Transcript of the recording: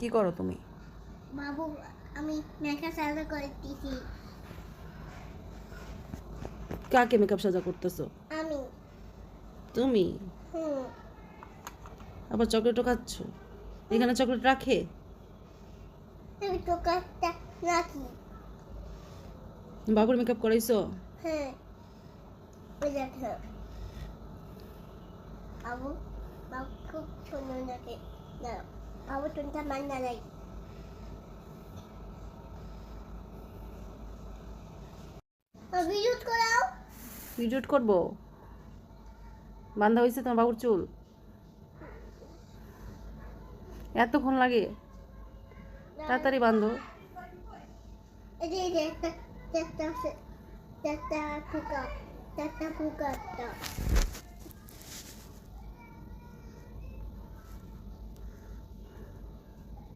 কি করো তুমি? বাবু আমি মেকআপ সাজা করতেছি। কাকে মেকআপ সাজা করতেছো? আমি তুমি হুম আবার চকলেটও খাচ্ছ? এখানে চকলেট রাখে? আমি তো কাজটা রাখি। বাবুর মেকআপ করাইছো? হ্যাঁ ওই দেখো বাবু বাবু খুব সুন্দর লাগে। দাঁড়াও বাবু টুনটা মান্না নাই। ভিডিও করাও। ভিডিও করবো? বান্ধা হয়েছে তোমার বাবুর চুল? এতক্ষণ লাগে? তাড়াতাড়ি বান্ধো। এই যে একটা একটা ফুকা একটা ফুকা একটা